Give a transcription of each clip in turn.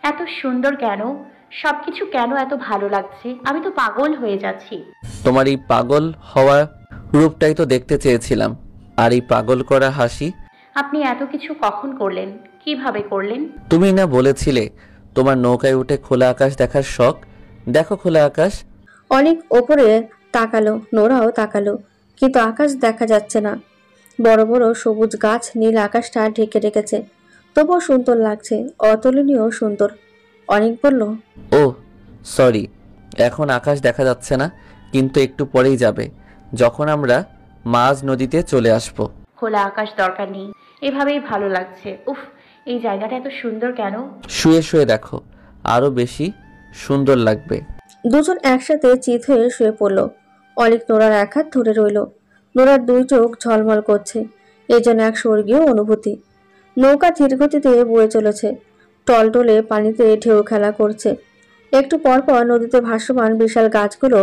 এত সুন্দর কেন? সবকিছু কেন এত ভালো লাগছে? আমি তো পাগল হয়ে যাচ্ছি। তোমার এই পাগল হওয়া রূপটাই তো দেখতে চেয়েছিলাম। আর এই পাগল করা হাসি। আপনি এত কিছু কখন করলেন? কিভাবে করলেন? তুমি না বলেছিলে তোমার নৌকায় উঠে খোলা আকাশ দেখার শখ? দেখো খোলা আকাশ। অনেক ওপরে তাকালো, নোরাও তাকালো, কিন্তু আকাশ দেখা যাচ্ছে না। বড় বড় সবুজ গাছ নীল আকাশটা ঢেকে রেখেছে, তবুও সুন্দর লাগছে, অতুলনীয় সুন্দর। অনেক বলল, ও সরি, এখন আকাশ দেখা যাচ্ছে না, কিন্তু একটু পরেই যাবে, যখন আমরা মাঝ নদীতে চলে আসব। খোলা আকাশ দরকার নেই, এভাবেই ভালো লাগছে। উফ, এই জায়গাটা এত সুন্দর কেন? শুয়ে শুয়ে দেখো, আরো বেশি সুন্দর লাগবে। দুজন একসাথে চিত হয়ে শুয়ে পড়ল। অনেক নোরার এক হাত ধরে রইল। নোরার দুই চোখ ঝলমল করছে, এ যেন এক স্বর্গীয় অনুভূতি। নৌকা ধীর গতিতে বয়ে চলেছে, টলটলে পানিতে ঢেউ খেলা করছে। একটু পর পর নদীতে ভাসমান বিশাল গাছগুলো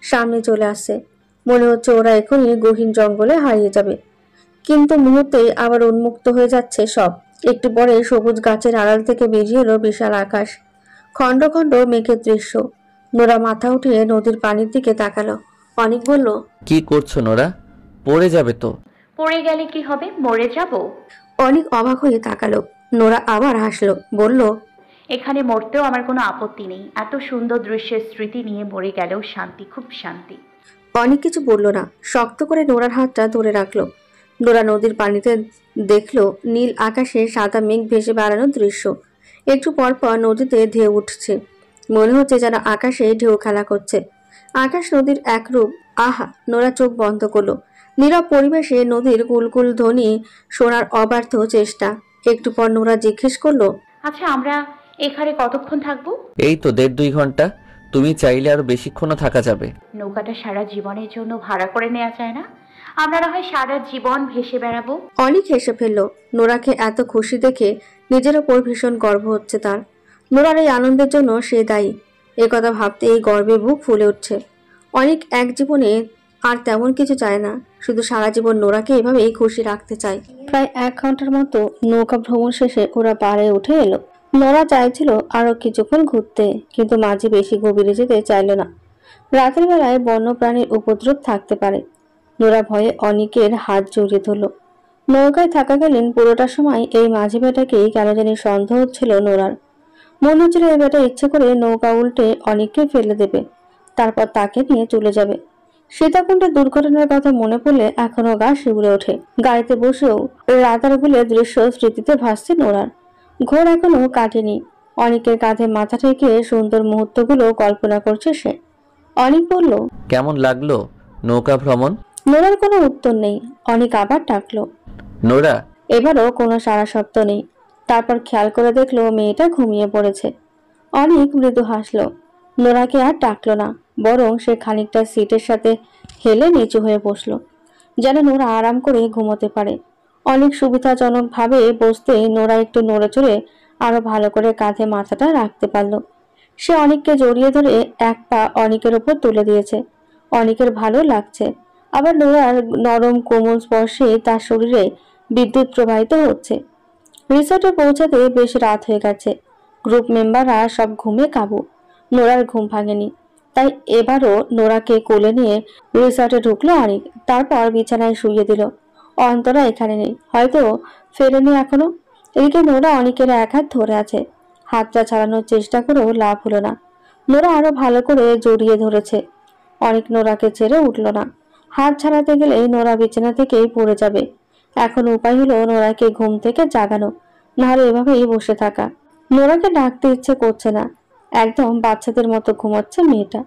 সামনে চলে আসছে। মনে হচ্ছে ওরা এখনই গহীন জঙ্গলে হারিয়ে যাবে, কিন্তু মুহূর্তেই আবার উন্মুক্ত হয়ে যাচ্ছে সব। একটু পরে সবুজ গাছের আড়াল থেকে বেরিয়ে এলো বিশাল আকাশ, খণ্ড খণ্ড মেঘের দৃশ্য। নোরা মাথা উঠিয়ে নদীর পানির দিকে তাকালো। অনেক বলল, কি করছো নোরা? পড়ে যাবে তো। পড়ে গেলে কি হবে? মরে যাব? অনেক অবাক হয়ে তাকালো। নোরা আবার হাসলো, বলল, এখানে মরতেও আমার কোনো আপত্তি নেই। এত সুন্দর দৃশ্যের স্মৃতি নিয়ে মরে গেলেও শান্তি, খুব শান্তি। অনেক কিছু বলল না, শক্ত করে নোরার হাতটা ধরে রাখলো। নোরা নদীর পানিতে দেখলো নীল আকাশে সাদা মেঘ ভেসে বেড়ানোর দৃশ্য। একটু পর পর নদীতে ঢেউ উঠছে, মনে হচ্ছে যেন আকাশে ঢেউ খেলা করছে। আকাশ নদীর এক রূপ। আহা! নোরা চোখ বন্ধ করলো। নীরব পরিবেশে নদীর কুলকুল ধ্বনি শোনার অবার্থ চেষ্টা। একটু পর নোরা জিজ্ঞেস করলো, আচ্ছা, আমরা এখানে কতক্ষণ থাকবো? এই তো 1.5-2 ঘন্টা। তুমি চাইলে আরো বেশিক্ষণও থাকা যাবে। নৌকাটা সারা জীবনের জন্য ভাড়া করে নেওয়া যায় না? আমরা না হয় সারা জীবন ভেসে বেড়াবো। অনেক হেসে ফেললো। নোরাকে এত খুশি দেখে নিজের ওপর ভীষণ গর্ব হচ্ছে তার। নোরার এই আনন্দের জন্য সে দায়ী। এ কথা ভাবতে এই গর্বে বুক ফুলে উঠছে। অনেক এক জীবনে আর তেমন কিছু চায় না, শুধু সারা জীবন নোরাকে এভাবেই খুশি রাখতে চায়। প্রায় 1 ঘন্টার মতো নৌকা ভ্রমণ শেষে ওরা পাড়ে উঠে এলো। নোরা চাইছিল আরো কিছুক্ষণ ঘুরতে, কিন্তু মাঝে বেশি গভীরে যেতে চাইল না। রাতের বেলায় বন্যপ্রাণীর উপদ্রব থাকতে পারে। নোরা ভয়ে অনিকের হাত জড়িয়ে ধরল। নৌকায় থাকাকালীন পুরোটা সময় এই মাঝি বেটাকেই কেন জানি সন্দেহ হচ্ছিল নোরার। মনে হচ্ছিল এই বেটা ইচ্ছে করে নৌকা উল্টে অনেককে ফেলে দেবে, তারপর তাকে নিয়ে চলে যাবে। সীতাকুণ্ডের দুর্ঘটনার কথা মনে পড়লে এখনো গা শিউরে ওঠে। গাড়িতে বসেও রাতার গুলের দৃশ্য স্মৃতিতে ভাসছে নোরার। ঘোর এখনো কাটেনি। অনেকের কাঁধে মাথা ঠেকে সুন্দর মুহূর্তগুলো কল্পনা করছে সে। অনেক বলল, কেমন লাগলো নৌকা ভ্রমণ? নোরার কোনো উত্তর নেই। অনেক আবার ডাকলো, নোরা। এবারও কোনো সাড়া শব্দ নেই। তারপর খেয়াল করে দেখলো মেয়েটা ঘুমিয়ে পড়েছে। অনেক মৃদু হাসলো। নোরাকে আর ডাকলো না, বরং সে খানিকটা সিটের সাথে হেলে নিচু হয়ে বসলো, যেন নোরা আরাম করে ঘুমোতে পারে। অনেক সুবিধাজনক ভাবে বসতে নোরা একটু নড়ে চড়ে আরো ভালো করে কাঁধে মাথাটা রাখতে পারলো। সে অনেককে জড়িয়ে ধরে এক পা অনেকের ওপর তুলে দিয়েছে। অনেকের ভালো লাগছে, আবার নোরার নরম কোমল স্পর্শে তার শরীরে বিদ্যুৎ প্রবাহিত হচ্ছে। রিসোর্টে পৌঁছাতে বেশ রাত হয়ে গেছে। গ্রুপ মেম্বাররা সব ঘুমে কাবু। নোরার ঘুম ভাঙেনি, তাই এবারও নোরাকে কোলে নিয়ে রিসোর্টে ঢুকলো অনেক। তারপর বিছানায় শুইয়ে দিল। অন্তরা এখানে নেই, হয়তো ফেরেনি এখনো। এদিকে নোরা অনেকের এক হাত ধরে আছে। হাতটা ছাড়ানোর চেষ্টা করেও লাভ হলো না। নোরা আরো ভালো করে জড়িয়ে ধরেছে। অনেক নোরাকে ছেড়ে উঠল না। হাত ছাড়াতে গেলে নোরা বিছানা থেকেই পড়ে যাবে। এখন উপায় হলো নোরাকে ঘুম থেকে জাগানো, নাহলে এভাবেই বসে থাকা। নোরাকে ডাকতে ইচ্ছে করছে না, একদম বাচ্চাদের মতো ঘুমাচ্ছে মেয়েটা।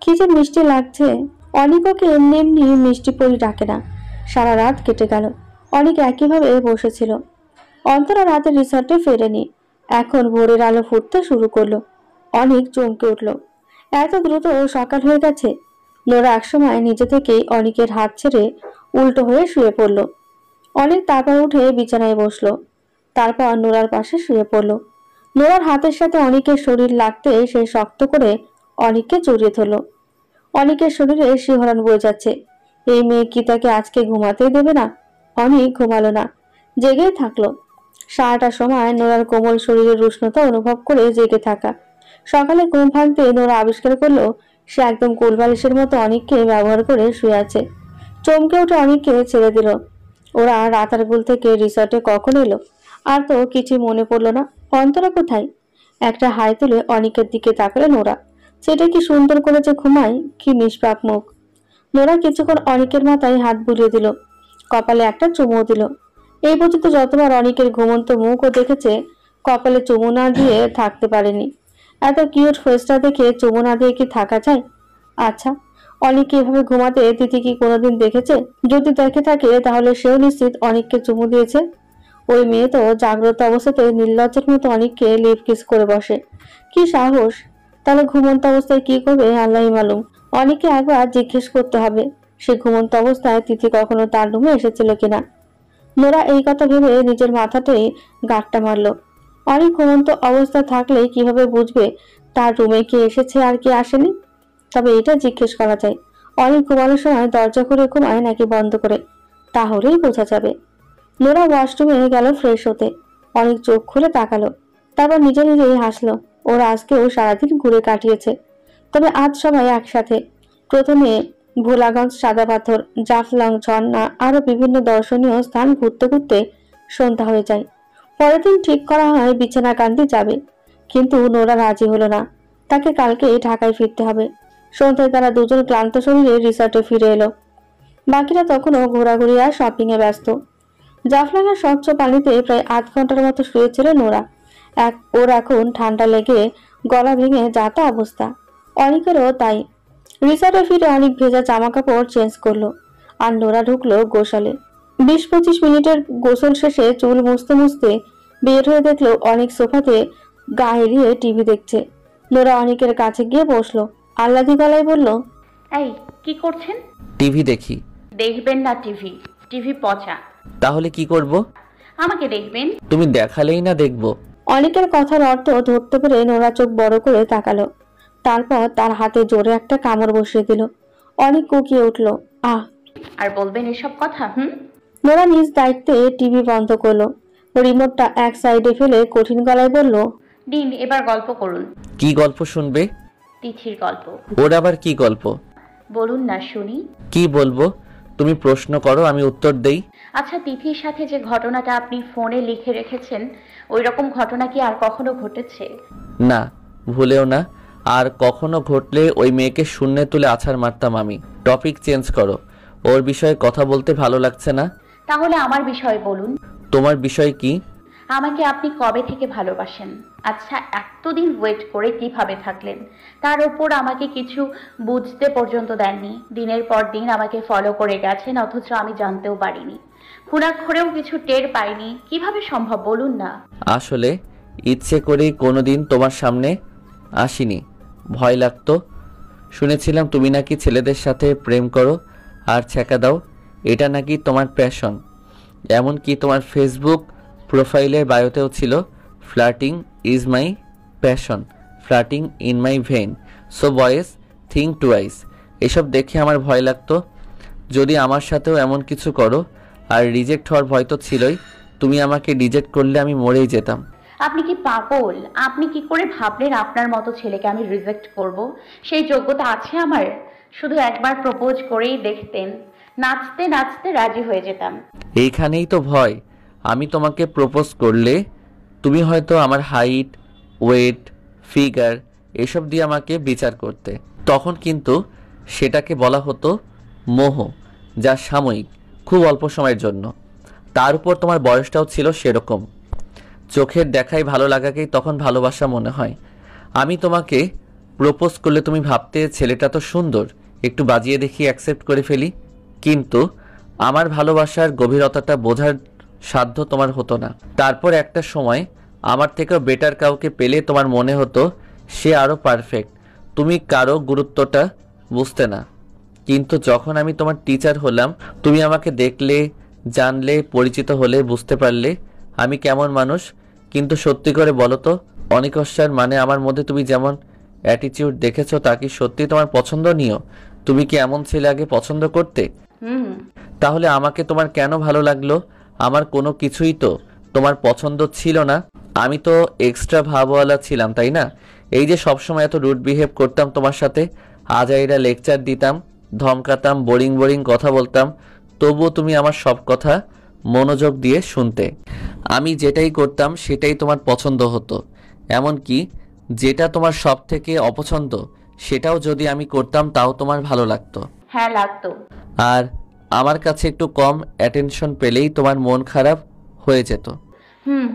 কি যে মিষ্টি লাগছে। অনেক ওকে এমনি এমনি মিষ্টি পরি ডাকে না। সারা রাত কেটে গেল, অনেক একইভাবে বসেছিল। অন্তরা রাতে রিসর্টে ফেরেনি। এখন ভোরের আলো ফুটতে শুরু করলো। অনেক চমকে উঠল, এত দ্রুত সকাল হয়ে গেছে। নোরা একসময় নিজে থেকেই অনেকের হাত ছেড়ে উল্টো হয়ে শুয়ে পড়ল। অনেক তারপর উঠে বিছানায় বসলো, তারপর নোরার পাশে শুয়ে পড়ল। নোরার হাতের সাথে অনেকের শরীর লাগতে সে শক্ত করে অনেককে জড়িয়ে ধরল। অনেকের শরীরে শিহরণ বয়ে যাচ্ছে। এই মেয়ে কি তাকে আজকে ঘুমাতেই দেবে না? অনেক ঘুমালো না, জেগেই থাকলো। সারাটা সময় নোরার কোমল শরীরের উষ্ণতা অনুভব করে জেগে থাকা। সকালে ঘুম ভাঙতে নোরা আবিষ্কার করলো সে একদম কোলবালিশের মতো অনেককে ব্যবহার করে শুয়ে আছে। চমকে উঠে অনেককে ছেড়ে দিল। ওরা রাতারগুল থেকে রিসর্টে কখন এলো আর তো কিছু মনে পড়লো না। অন্তরা কোথায়? একটা হাই তুলে অনেকের দিকে তাকালো নোরা। সেটা কি সুন্দর করে যে ঘুমায়, কি নিষ্পাপ মুখ। নোরা কিছুক্ষণ অনেকের মাথায় হাত বুলিয়ে দিল, কপালে একটা চুমু দিল। এই পর্যন্ত যতবার অনেকের ঘুমন্ত মুখও দেখেছে, কপালে চুমু না দিয়ে থাকতে পারেনি। এত কিউট ফেসটা দেখে চুমু না দিয়ে কি থাকা যায়? আচ্ছা, অনেকে এভাবে ঘুমাতে তিথি কি কোনোদিন দেখেছে? যদি দেখে থাকে তাহলে সেও নিশ্চিত অনেককে চুমু দিয়েছে। ওই মেয়ে তো জাগ্রত অবস্থাতে নির্লজ্জের মতো অনেককে লিপ কিস করে বসে। কি সাহস! তাহলে ঘুমন্ত অবস্থায় কি করবে আল্লাহই মালুম। অনেকে একবার জিজ্ঞেস করতে হবে সে ঘুমন্ত অবস্থায় তিথি কখনো তার রুমে এসেছিল কিনা। নোরা এই কথা ভেবে নিজের মাথাতেই গাঁটটা মারল। অনেক ঘুমন্ত অবস্থা থাকলে কিভাবে বুঝবে তার রুমে কে এসেছে আর কে আসেনি? তবে এটা জিজ্ঞেস করা যায়, অনেক ঘুমানোর সময় দরজা খুলে ঘুমায় নাকি বন্ধ করে, তাহলেই বোঝা যাবে। নোরা ওয়াশরুমে গেল ফ্রেশ হতে। অনেক চোখ খুলে তাকালো, তারপর নিজে নিজেই হাসলো। ওরা আজকেও সারাদিন ঘুরে কাটিয়েছে, তবে আজ সবাই একসাথে। প্রথমে ভোলাগঞ্জ, সাদা পাথর, জাফলং ঝর্ণা আরো বিভিন্ন দর্শনীয় স্থান ঘুরতে ঘুরতে সন্ধ্যা হয়ে যায়। পরের দিন ঠিক করা হয় বিছানাকান্দি যাবে, কিন্তু নোরা রাজি হলো না। তাকে কালকে ঢাকায় ফিরতে হবে। সন্ধ্যায় তারা দুজন ক্লান্ত শরীরে রিসর্টে ফিরে এলো। বাকিরা তখনও ঘোরাঘুরি আর শপিং এ ব্যস্ত। জাফলংয়ের স্বচ্ছ পানিতে প্রায় ৮ ঘন্টার মতো শুয়েছিল নোরা। ওর এখন ঠান্ডা লেগে গলা ভেঙে যাতা অবস্থা। অনেকেরও তাই। রিসর্টে ফিরে অনেক ভেজা জামা কাপড় চেঞ্জ করলো আর নোরা ঢুকলো গোসলে। ২০-২৫ মিনিটের গোসল শেষে চুল মুছতে মুছতে বের হয়ে দেখলো অনেক সোফাতে গা এলিয়ে টিভি দেখছে। নোরা অনেকের কাছে গিয়ে বসলো, আহ্লাদি গলায় বলল, এই কি করছেন? টিভি দেখি। দেখবেন না টিভি, টিভি পচা। তাহলে কি করব? আমাকে দেখবেন। তুমি দেখালেই না দেখবো। অনেকের কথার অর্থ ধরতে পেরে নোরা চোখ বড় করে তাকালো। তারপর তার হাতে জোরে একটা কামড় বসিয়ে দিল। অনেক কুকিয়ে উঠল, আহ! আর বলবেন এসব কথা? নোরা নিজ দায়িত্বে টিভি বন্ধ করলো। রিমোটটা এক সাইডে ফেলে কঠিন গলায় বলল, দিন এবার গল্প করুন। কি গল্প শুনবে? তিথির গল্প। ওর আবার কি গল্প? বলুন না শুনি। কি বলবো? তুমি প্রশ্ন করো, আমি উত্তর দেই। আচ্ছা, তিথির সাথে যে ঘটনাটা আপনি ফোনে লিখে রেখেছেন, ওই রকম ঘটনা কি আর কখনো ঘটেছে? না, ভুলেও না। আর কখনো ঘটলে ওই মেয়েকে শূন্যে তুলে আছাড় মারতাম আমি। টপিক চেঞ্জ করো, ওর বিষয়ে কথা বলতে ভালো লাগছে না। তাহলে আমার বিষয়ে বলুন। তোমার বিষয় কি? আমাকে আপনি কবে থেকে ভালোবাসেন? আচ্ছা, এতদিন ওয়েট করে কিভাবে থাকলেন? তার উপর আমাকে কিছু বুঝতে পর্যন্ত দেননি। দিনের পর দিন আমাকে ফলো করে গেছেন, অথচ আমি জানতেও পারিনি। খুনাক্ষরেও কিছু টের পাইনি। কিভাবে সম্ভব বলুন না? আসলে ইচ্ছে করেই কোনোদিন তোমার সামনে আসিনি, ভয় লাগতো। শুনেছিলাম তুমি নাকি ছেলেদের সাথে প্রেম করো আর ছ্যাঁকা দাও, এটা নাকি তোমার প্যাশন। এমনকি তোমার ফেসবুক প্রোফাইলের বায়োতেও ছিল, flirting is my passion, flirting in my vein, so boys think twice. এসব দেখে আমার ভয় লাগতো, যদি আমার সাথেও এমন কিছু করো। আর রিজেক্ট হওয়ার ভয় তো ছিলই, তুমি আমাকে রিজেক্ট করলে আমি মরেই যেতাম। আপনি কি পাগল? আপনি কি করে ভাবলেন আপনার মতো ছেলেকে আমি রিজেক্ট করব? সেই যোগ্যতা আছে আমার? শুধু একবার প্রপোজ করেই দেখতেন, নাচতে নাচতে রাজি হয়ে যেতাম। এইখানেই তো ভয়। আমি তোমাকে প্রপোজ করলে তুমি হয়তো আমার হাইট, ওয়েট, ফিগার এসব দিয়ে আমাকে বিচার করতে। তখন কিন্তু সেটাকে বলা হতো মোহ, যা সাময়িক, খুব অল্প সময়ের জন্য। তার উপর তোমার বয়সটাও ছিল সেরকম। চোখের দেখাই ভালো লাগাকেই তখন ভালোবাসা মনে হয়। আমি তোমাকে প্রপোজ করলে তুমি ভাবতে ছেলেটা তো সুন্দর, একটু বাজিয়ে দেখি অ্যাকসেপ্ট করে ফেলি। কিন্তু আমার ভালোবাসার গভীরতাটা বোঝার সাধ্য তোমার হতো না। তারপর একটা সময় আমার থেকেও বেটার কাউকে পেলে তোমার মনে হতো সে আরও পারফেক্ট। তুমি কারো গুরুত্বটা বুঝতে না। কিন্তু যখন আমি তোমার টিচার হলাম, তুমি আমাকে দেখলে, জানলে, পরিচিত হলে, বুঝতে পারলে আমি কেমন মানুষ। কিন্তু সত্যি করে বলো তো অনিকস্যার, মানে আমার মধ্যে তুমি যেমন অ্যাটিটিউড দেখেছো তা কি সত্যি তোমার পছন্দনীয়? তুমি কি এমন ছেলে আগে পছন্দ করতে? তাহলে আমাকে তোমার কেন ভালো লাগলো? আমার কোনো কিছুই তো তোমার পছন্দ ছিল না? আমি তো এক্সট্রা ভাবওয়ালা ছিলাম, তাই না? এই যে সবসময় এত রুড বিহেভ করতাম তোমার সাথে, আজাইরা লেকচার দিতাম, ধমকাতাম, বোরিং বোরিং কথা বলতাম, তবুও তুমি আমার সব কথা মনোযোগ দিয়ে শুনতে। আমি যেটাই করতাম সেটাই তোমার পছন্দ হতো। এমনকি যেটা তোমার সব থেকে অপছন্দ সেটাও যদি আমি করতাম তাও তোমার ভালো লাগতো। হ্যাঁ লাগতো। আর আমার কাছে একটু কম অ্যাটেনশন পেলেই তোমার মন খারাপ হয়ে যেত।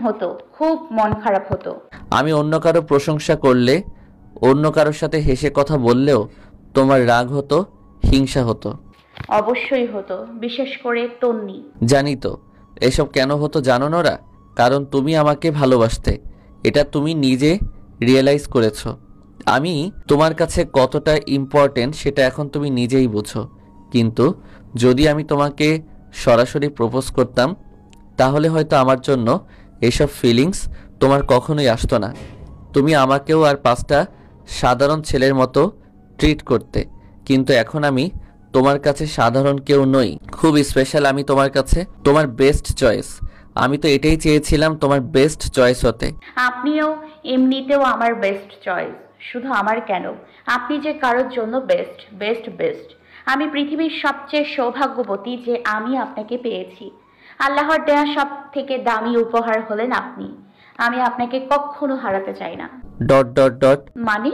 হতো, খুব মন খারাপ হতো। আমি অন্য কারো প্রশংসা করলে, অন্য কারোর সাথে হেসে কথা বললেও তোমার রাগ হতো, হিংসা হতো। অবশ্যই হতো, বিশেষ করে তন্নি। জানি তো এসব কেন হতো জানো নোরা? কারণ তুমি আমাকে ভালোবাসতে, এটা তুমি নিজে রিয়েলাইজ করেছো। আমি তোমার কাছে কতটা ইম্পর্টেন্ট সেটা এখন তুমি নিজেই বুঝো। কিন্তু যদি আমি তোমাকে সরাসরি প্রপোজ করতাম তাহলে হয়তো আমার জন্য এসব ফিলিংস তোমার কখনোই আসতো না। তুমি আমাকেও আর 5টা সাধারণ ছেলের মতো ট্রিট করতে। কিন্তু এখন আমি তোমার কাছে সাধারণ কেউ নই, খুব স্পেশাল আমি তোমার কাছে, তোমার বেস্ট চয়েস। আমি তো এটাই চেয়েছিলাম, তোমার বেস্ট চয়েস হতে। আপনিও এমনিতেও আমার বেস্ট চয়েস। শুধু আমার কেন, আপনি যে কারোর জন্য বেস্ট বেস্ট বেস্ট। আমি পৃথিবীর সবচেয়ে সৌভাগ্যবতী যে আমি আপনাকে পেয়েছি। আল্লাহর দেয়া সব থেকে দামি উপহার হলেন আপনি। আমি আপনাকে কখনো হারাতে চাই না। Dot dot dot. মানে?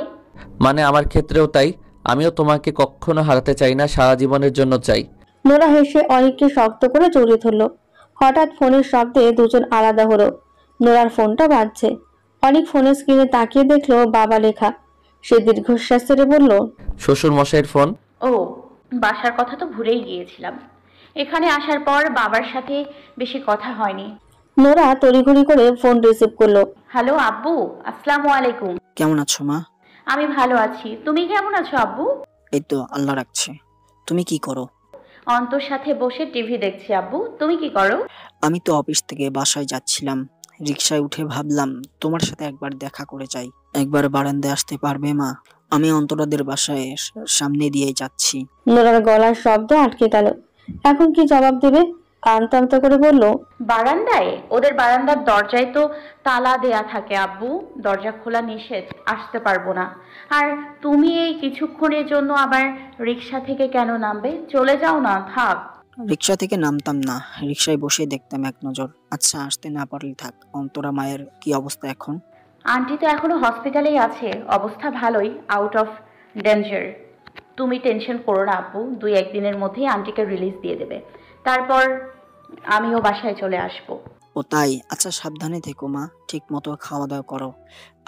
মানে আমার ক্ষেত্রেও তাই। আমিও তোমাকে কখনো হারাতে চাই না, সারা জীবনের জন্য চাই। নোরা হেসে অনেককে শক্ত করে জড়িয়ে ধরল। হঠাৎ ফোনের শব্দে দুজন আলাদা হলো। নোরার ফোনটা বাজছে। অনেক ফোনের স্ক্রিনে তাকিয়ে দেখলো বাবা লেখা। সে দীর্ঘশ্বাস ছেড়ে বলল, শ্বশুর মশাইয়ের ফোন। ও, বাসার কথা তো ভুলেই গিয়েছিলাম। এখানে আসার পর বাবার সাথে বেশি কথা হয়নি। নোরা তড়িঘড়ি করে ফোন রিসিভ করলো। হ্যালো আব্বু, আসসালামু আলাইকুম। কেমন আছো মা? আমি ভালো আছি, তুমি কেমন আছো আব্বু? এই তো আল্লাহ রাখছে। তুমি কি করো? অন্তর সাথে বসে টিভি দেখছি আব্বু, তুমি কি করো? আমি তো অফিস থেকে বাসায় যাচ্ছিলাম, রিকশায় উঠে ভাবলাম তোমার সাথে একবার দেখা করে যাই। একবার বারান্দায় আসতে পারবে মা? আমি অন্তরাদের বাসায় সামনে দিয়ে যাচ্ছি। নোরার গলার শব্দ আটকে গেল। এখন কি জবাব দেবে? আমতা আমতা করে বলল, বারান্দায়? ওদের বারান্দার দরজায় তো তালা দেয়া থাকে আব্বু, দরজা খোলা নিষেধ, আসতে পারবো না। আর তুমি এই কিছুক্ষণের জন্য আবার রিক্সা থেকে কেন নামবে? চলে যাও না, থাক। রিকশা থেকে নামতাম না, রিকশায় বসে দেখতাম এক নজর। আচ্ছা আসতে না পারলে থাক। অন্তরা মায়ের কি অবস্থা এখন? আন্টি তো এখনো হসপিটালেই আছে, অবস্থা ভালোই, আউট অফ ডেঞ্জার। তুমি টেনশন করো না আব্বু, 2-1 দিনের মধ্যেই আন্টিকে রিলিজ দিয়ে দেবে। তারপর আমিও বাসায় চলে আসবো। ও তাই? আচ্ছা সাবধানে থেকো মা, ঠিক মতো খাওয়া দাওয়া করো।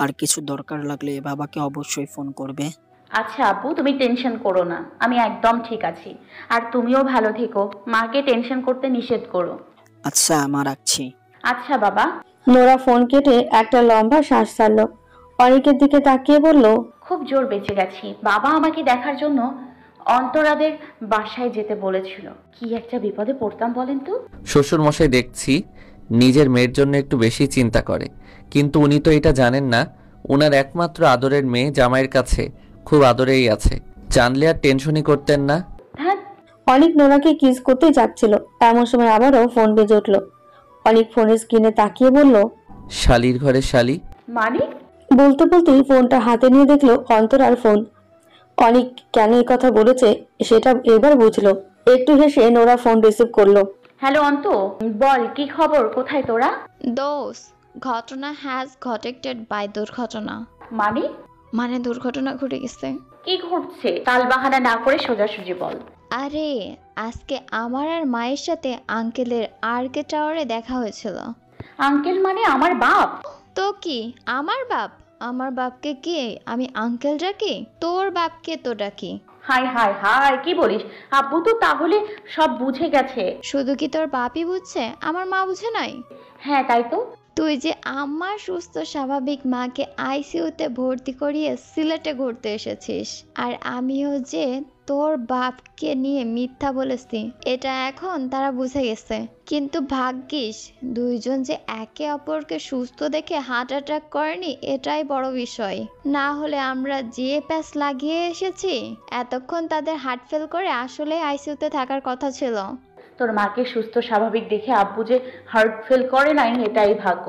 আর কিছু দরকার লাগলে বাবাকে অবশ্যই ফোন করবে। আচ্ছা আব্বু, তুমি টেনশন করো না, আমি একদম ঠিক আছি। আর তুমিও ভালো থেকো, মাকে টেনশন করতে নিষেধ করো। আচ্ছা মা, রাখছি। আচ্ছা বাবা। নোরা ফোন কেটে একটা লম্বা শ্বাস ছাড়ল। অনেকের দিকে তাকিয়ে বলল, খুব জোর বেঁচে গেছি। বাবা আমাকে দেখার জন্য অন্তরাদের বাসায় যেতে বলেছিল। কি একটা বিপদে পড়তাম বলেন তো। শ্বশুর মশাই দেখছি নিজের মেয়ের জন্য একটু বেশি চিন্তা করে, কিন্তু উনি তো এটা জানেন না উনার একমাত্র আদরের মেয়ে জামাইয়ের কাছে খুব আদরেই আছে। জানলে আর টেনশনই করতেন না। হ্যাঁ। অনেক নোরাকে কিস করতে যাচ্ছিল, এমন সময় আবারও ফোন বেজে উঠল। অনেক ফোনের স্ক্রিনে তাকিয়ে বলল, শালির ঘরে শালি। মানে? বলতে বলতেই ফোনটা হাতে নিয়ে দেখলো অন্তরার ফোন। অনেক কেন এই কথা বলেছে সেটা এবার বুঝলো। একটু হেসে নোরা ফোন রিসিভ করলো। হ্যালো অন্ত, বল কি খবর, কোথায় তোরা? দোষ, ঘটনা হ্যাজ ঘটেক্টেড বাই দুর্ঘটনা। মানে? মানে দুর্ঘটনা ঘটে গেছে। কি ঘটছে? তালবাহানা না করে সোজাসুজি বল। আরে আজকে আমার আর মায়ের সাথে আঙ্কেলের আরকে টাওয়ারে দেখা হয়েছিল। আঙ্কেল মানে আমার বাপ? তো কি আমার বাপ? আমার বাপকে কি আমি আঙ্কেল ডাকি? তোর বাপকে তো ডাকি। হাই হাই হাই, কি বলিস? আব্বু তো তাহলে সব বুঝে গেছে। শুধু কি তোর বাপই বুঝছে, আমার মা বুঝে নাই? হ্যাঁ তাই তো। তুই যে আমার সুস্থ স্বাভাবিক মাকে আইসিইউতে ভর্তি করিয়ে সিলেটে ঘুরতে এসেছিস, আর আমিও যে তোর বাপকে নিয়ে মিথ্যা বলেছি, এটা এখন তারা বুঝে গেছে। কিন্তু ভাগ্যিস দুইজন যে একে অপরকে সুস্থ দেখে হার্ট অ্যাটাক করেনি, এটাই বড় বিষয়। না হলে আমরা যে প্যাচ লাগিয়ে এসেছি, এতক্ষণ তাদের হার্ট ফেল করে আসলে আইসিইউতে থাকার কথা ছিল। তো তোর মাকে সুস্থ স্বাভাবিক দেখে আব্বু যে হার্ট ফেল করে নাই এটাই ভাগ্য।